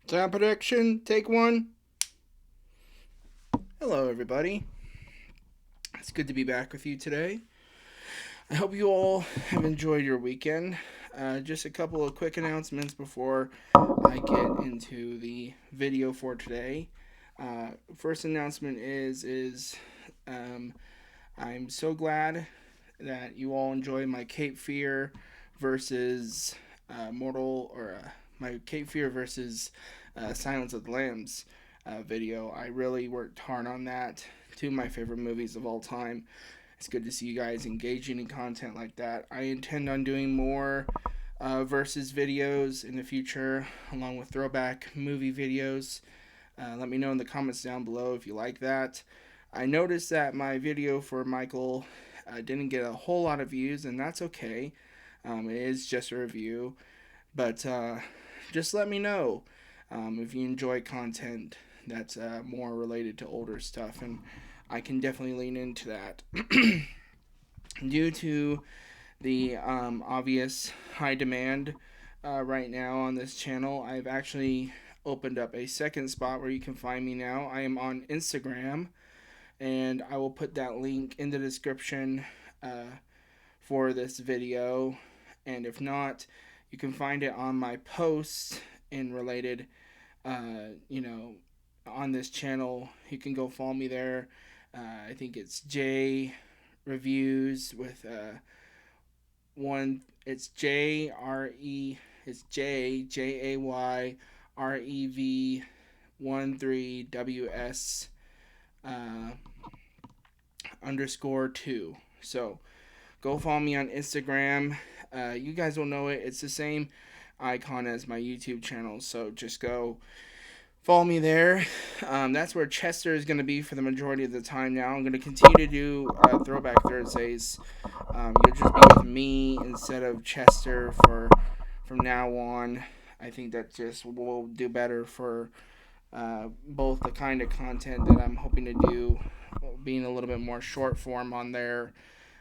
Sound prediction, take one. Hello, everybody. It's good to be back with you today. I hope you all have enjoyed your weekend. Just a couple of quick announcements before I get into the video for today. First announcement is um, I'm so glad that you all enjoy my Cape Fear versus Mortal or my Cape Fear versus Silence of the Lambs video. I really worked hard on that. Two of my favorite movies of all time. It's good to see you guys engaging in content like that. I intend on doing more versus videos in the future, along with throwback movie videos. Let me know in the comments down below if you like that. I noticed that my video for Michael didn't get a whole lot of views, and that's okay. It is just a review, but just let me know if you enjoy content that's more related to older stuff, and I can definitely lean into that. Due to the obvious high demand right now on this channel, I've actually opened up a second spot where you can find me now. I am on Instagram, and I will put that link in the description for this video. And if not, you can find it on my posts in related, you know, on this channel. You can go follow me there. I think it's J Reviews with one. It's JRE. It's JJAYREV 13WS uh, underscore 2. So go follow me on Instagram. You guys will know it. It's the same icon as my YouTube channel. So just go follow me there. That's where Chester is going to be for the majority of the time now. I'm going to continue to do Throwback Thursdays. You'll just be with me instead of Chester from now on. I think that just will do better for both the kind of content that I'm hoping to do, being a little bit more short form on there,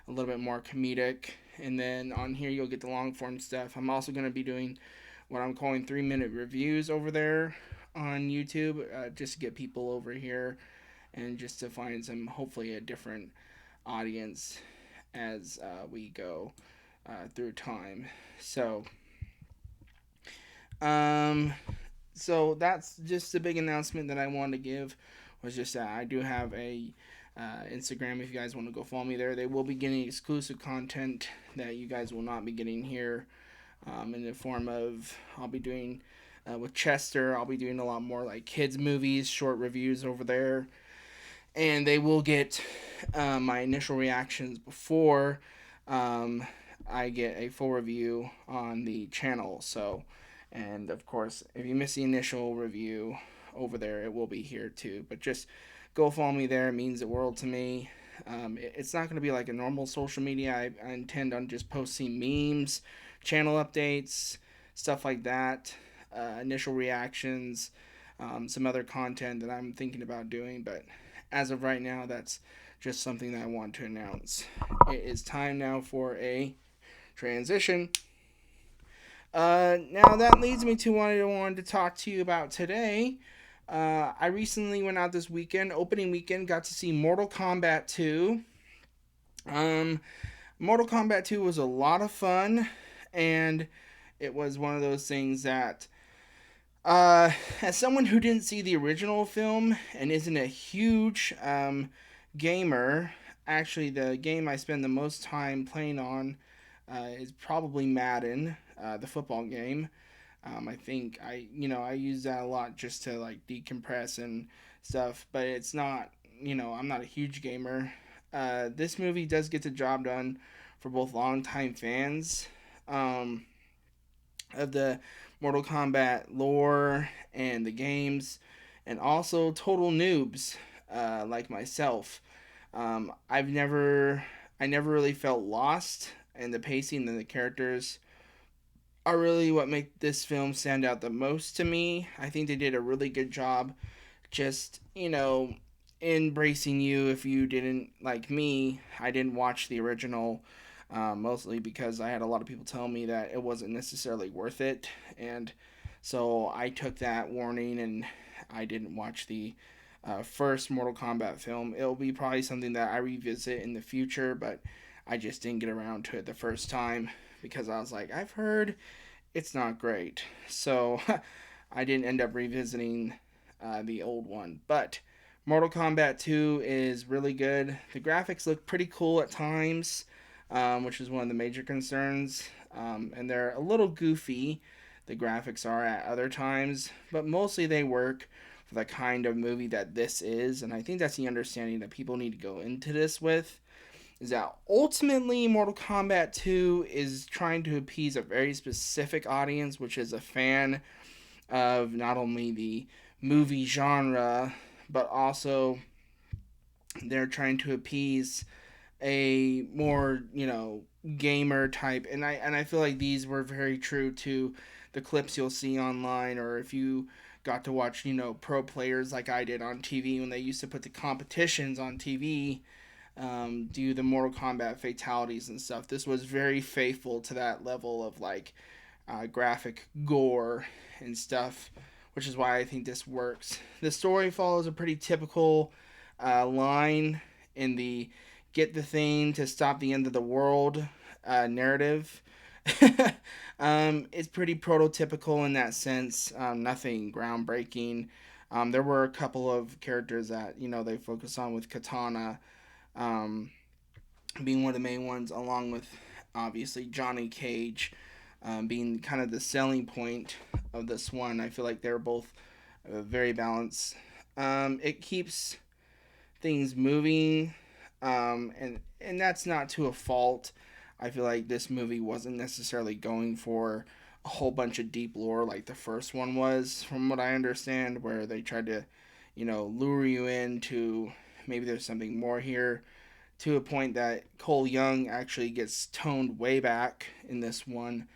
a little bit more comedic. And then on here, you'll get the long form stuff. I'm also going to be doing what I'm calling 3-minute reviews over there on YouTube, just to get people over here and just to find some, hopefully, a different audience as we go through time. Um, so that's just a big announcement that I wanted to give. Was just that I do have a Instagram. If you guys want to go follow me there, they will be getting exclusive content that you guys will not be getting here. In the form of I'll be doing with Chester. I'll be doing a lot more like kids movies, short reviews over there, and they will get my initial reactions before um, I get a full review on the channel. So, and of course, if you miss the initial review over there, it will be here too. But just go follow me there. It means the world to me. It's not going to be like a normal social media. I intend on just posting memes, channel updates, stuff like that, initial reactions, some other content that I'm thinking about doing. But as of right now, that's just something that I want to announce. It is time now for a transition. Now that leads me to what I wanted to talk to you about today. I recently went out this weekend, opening weekend, got to see Mortal Kombat 2. Um, Mortal Kombat 2 was a lot of fun, and it was one of those things that, as someone who didn't see the original film and isn't a huge gamer, actually, the game I spend the most time playing on is probably Madden, the football game. I think I use that a lot just to like decompress and stuff, but it's not, I'm not a huge gamer. This movie does get the job done for both longtime fans um, of the Mortal Kombat lore and the games, and also total noobs like myself. I never really felt lost, and the pacing and the characters are really what make this film stand out the most to me. I think they did a really good job just, embracing you if you didn't like me. I didn't watch the original mostly because I had a lot of people tell me that it wasn't necessarily worth it. And So I took that warning and I didn't watch the first Mortal Kombat film. It'll be probably something that I revisit in the future, but I just didn't get around to it the first time because I was like, I've heard it's not great. So I didn't end up revisiting the old one. But Mortal Kombat 2 is really good. The graphics look pretty cool at times, which is one of the major concerns. And they're a little goofy, the graphics are at other times, but mostly they work for the kind of movie that this is. And I think that's the understanding that people need to go into this with. Is that ultimately Mortal Kombat 2 is trying to appease a very specific audience, which is a fan of not only the movie genre, but also they're trying to appease a more, gamer type. And I feel like these were very true to the clips you'll see online, or if you got to watch, pro players like I did on TV when they used to put the competitions on TV, do the Mortal Kombat fatalities and stuff. This was very faithful to that level of like graphic gore and stuff, which is why I think this works. The story follows a pretty typical line in the get the thing to stop the end of the world narrative. It's pretty prototypical in that sense. Nothing groundbreaking. There were a couple of characters that they focus on with Katana being one of the main ones, along with obviously Johnny Cage being kind of the selling point of this one. I feel like they're both very balanced. It keeps things moving, and that's not to a fault. I feel like this movie wasn't necessarily going for a whole bunch of deep lore like the first one was, from what I understand, where they tried to, lure you into maybe there's something more here, to a point that Cole Young actually gets toned way back in this one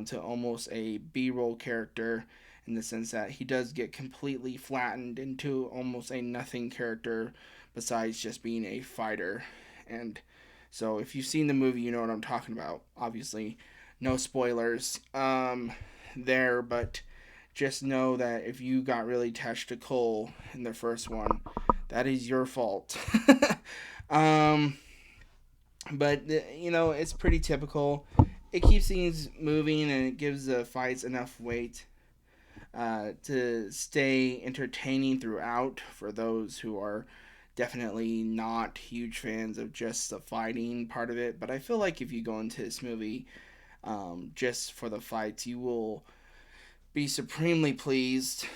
to almost a B-roll character, in the sense that he does get completely flattened into almost a nothing character besides just being a fighter. And so if you've seen the movie, you know what I'm talking about. Obviously, no spoilers there, but just know that if you got really attached to Cole in the first one, that is your fault. um, but it's pretty typical. It keeps things moving and it gives the fights enough weight to stay entertaining throughout for those who are definitely not huge fans of just the fighting part of it. But I feel like if you go into this movie just for the fights, you will be supremely pleased.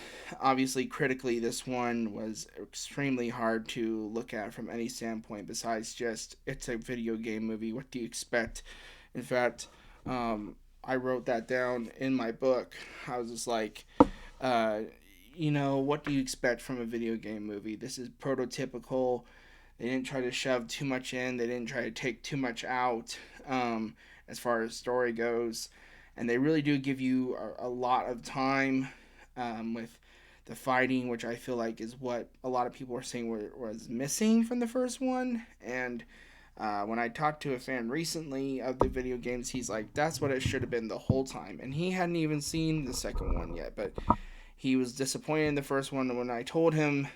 Obviously, critically, this one was extremely hard to look at from any standpoint besides just it's a video game movie. What do you expect? In fact, I wrote that down in my book. I was just like, what do you expect from a video game movie? This is prototypical. They didn't try to shove too much in, they didn't try to take too much out as far as story goes. And they really do give you a lot of time with the fighting, which I feel like is what a lot of people are saying was missing from the first one. And when I talked to a fan recently of the video games, he's like, that's what it should have been the whole time. And he hadn't even seen the second one yet, but he was disappointed in the first one. And when I told him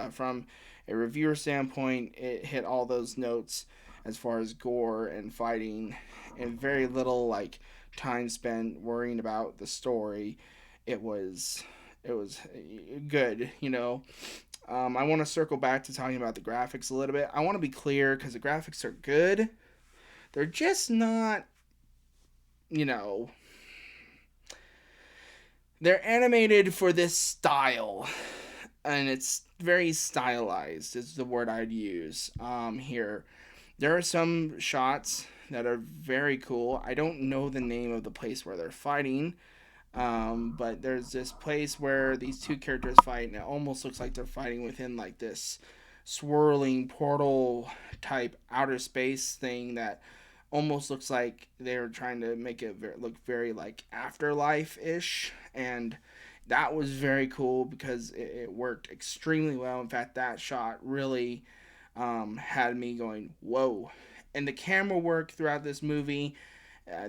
from a reviewer standpoint, it hit all those notes as far as gore and fighting, and very little like time spent worrying about the story. It was good. I want to circle back to talking about the graphics a little bit. I want to be clear because the graphics are good. They're just not, you know, they're animated for this style, and it's very stylized is the word I'd use here. There are some shots that are very cool. I don't know the name of the place where they're fighting, but there's this place where these two characters fight, and it almost looks like they're fighting within like this swirling portal type outer space thing that almost looks like they're trying to make it look very like afterlife-ish. And that was very cool because it worked extremely well. In fact, that shot really had me going, whoa. And the camera work throughout this movie,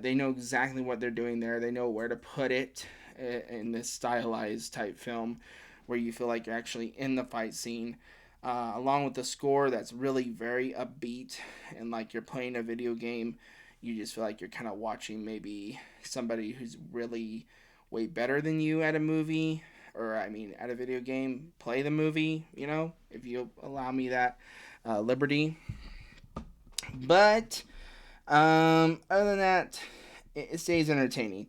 they know exactly what they're doing there. They know where to put it. in this stylized type film where you feel like you're actually in the fight scene. Along with the score that's really very upbeat and like you're playing a video game, you just feel like you're kind of watching maybe somebody who's really way better than you at a movie, or I mean at a video game play the movie, if you allow me that liberty. But other than that, it stays entertaining.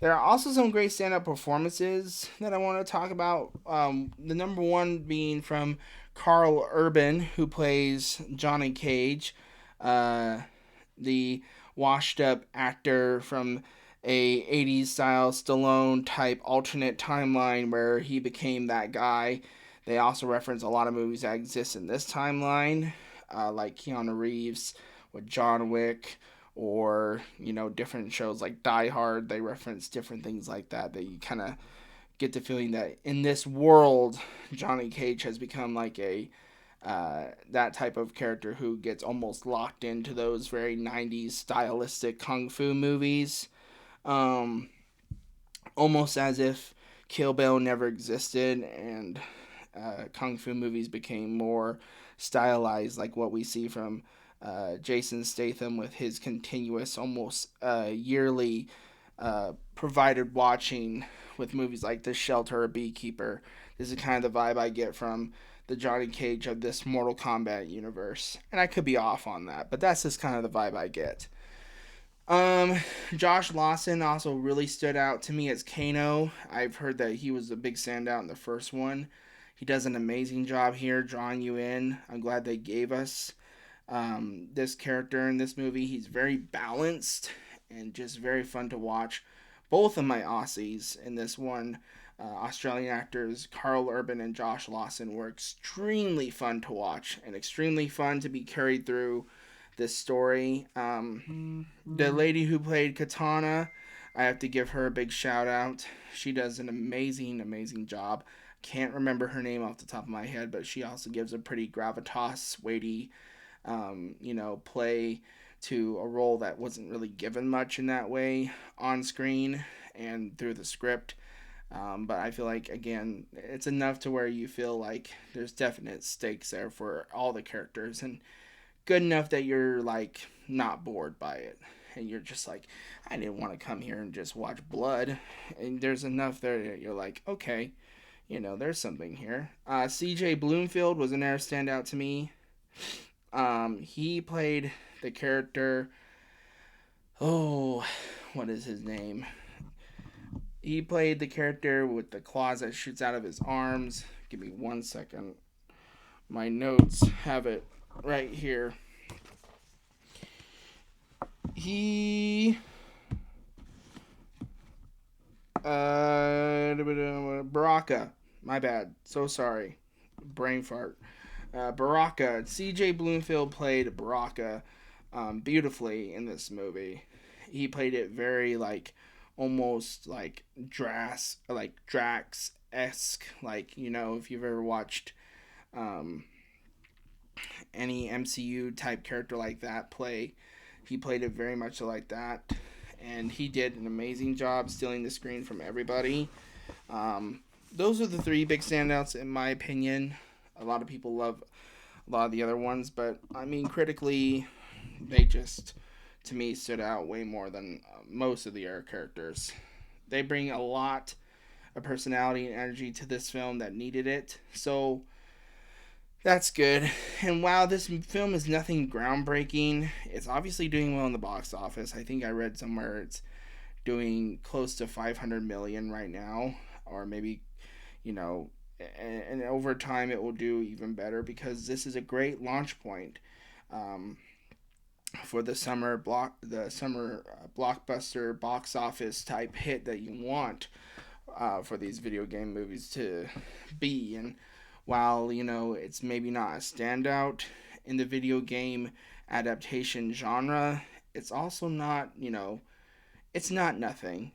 There are also some great stand-up performances that I want to talk about. The number one being from Carl Urban, who plays Johnny Cage, uh, the washed-up actor from a 80s style Stallone type alternate timeline where he became that guy. They also reference a lot of movies that exist in this timeline, like Keanu Reeves with John Wick, or different shows like Die Hard. They reference different things like that you kind of get the feeling that in this world Johnny Cage has become like a that type of character who gets almost locked into those very 90s stylistic kung fu movies, um, almost as if Kill Bill never existed and kung fu movies became more stylized, like what we see from Jason Statham with his continuous, almost yearly provided watching with movies like The Shelter or Beekeeper. This is kind of the vibe I get from the Johnny Cage of this Mortal Kombat universe. And I could be off on that, but that's just kind of the vibe I get. Um, Josh Lawson also really stood out to me as Kano. I've heard that he was a big standout in the first one. He does an amazing job here drawing you in. I'm glad they gave us this character in this movie. He's very balanced and just very fun to watch. Both of my Aussies in this one, Australian actors Carl Urban and Josh Lawson, were extremely fun to watch and extremely fun to be carried through this story. The lady who played Katana, I have to give her a big shout out. She does an amazing, amazing job. Can't remember her name off the top of my head, but she also gives a pretty gravitas, weighty, play to a role that wasn't really given much in that way on screen and through the script. But I feel like, again, it's enough to where you feel like there's definite stakes there for all the characters, and good enough that you're like not bored by it. And you're just like, I didn't want to come here and just watch blood. And there's enough there that you're like, okay, there's something here. CJ Bloomfield was an air standout to me. He played the character. Oh, what is his name? He played the character with the claws that shoots out of his arms. Give me 1 second. My notes have it right here. He Baraka. My bad. So sorry. Brain fart. Baraka. CJ Bloomfield played Baraka beautifully in this movie. He played it very like almost like Drax esque. Like, if you've ever watched um, any MCU type character like that play, he played it very much like that. And he did an amazing job stealing the screen from everybody. Those are the three big standouts in my opinion. A lot of people love a lot of the other ones, but I mean, critically, they just, to me, stood out way more than most of the other characters. They bring a lot of personality and energy to this film that needed it, so that's good. And while this film is nothing groundbreaking, it's obviously doing well in the box office. I think I read somewhere it's doing close to 500 million right now, or maybe, and over time it will do even better because this is a great launch point for the summer blockbuster box office type hit that you want for these video game movies to be. And while it's maybe not a standout in the video game adaptation genre, it's also not it's not nothing.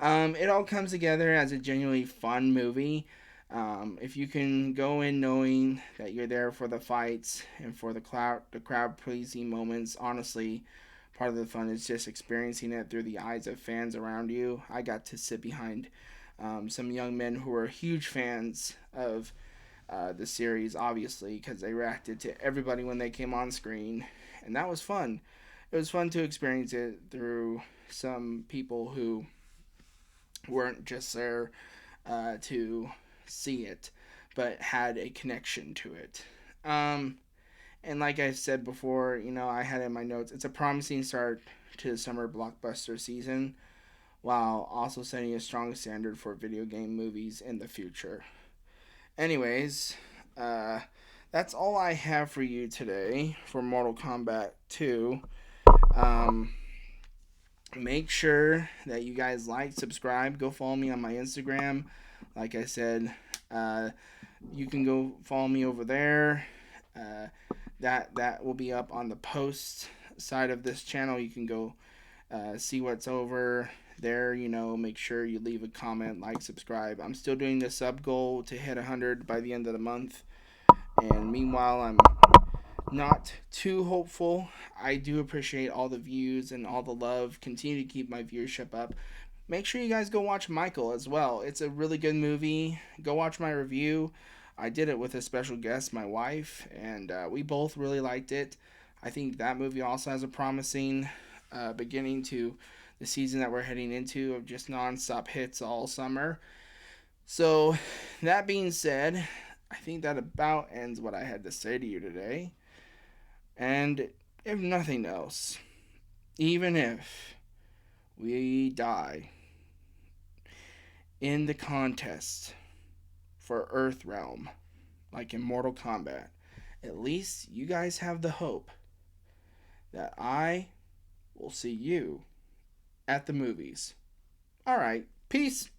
So it all comes together as a genuinely fun movie. If you can go in knowing that you're there for the fights and for the crowd pleasing moments, honestly, part of the fun is just experiencing it through the eyes of fans around you. I got to sit behind some young men who were huge fans of the series, obviously, because they reacted to everybody when they came on screen, and that was fun. It was fun to experience it through some people who weren't just there to see it, but had a connection to it. Um, and like I said before, I had in my notes, it's a promising start to the summer blockbuster season, while also setting a strong standard for video game movies in the future. Anyways, uh, that's all I have for you today for Mortal Kombat 2. Um, Make sure that you guys like, subscribe, go follow me on my Instagram. Like I said, you can go follow me over there. Uh, that will be up on the post side of this channel. You can go see what's over there. Make sure you leave a comment, like, subscribe. I'm still doing the sub goal to hit 100 by the end of the month. And meanwhile, I'm not too hopeful. I do appreciate all the views and all the love. Continue to keep my viewership up. Make sure you guys go watch Michael as well. It's a really good movie. Go watch my review. I did it with a special guest, my wife, and we both really liked it. I think that movie also has a promising beginning to the season that we're heading into of just non-stop hits all summer. So, that being said, I think that about ends what I had to say to you today. And if nothing else, even if we die in the contest for Earth Realm, like in Mortal Kombat, at least you guys have the hope that I will see you at the movies. Alright, peace.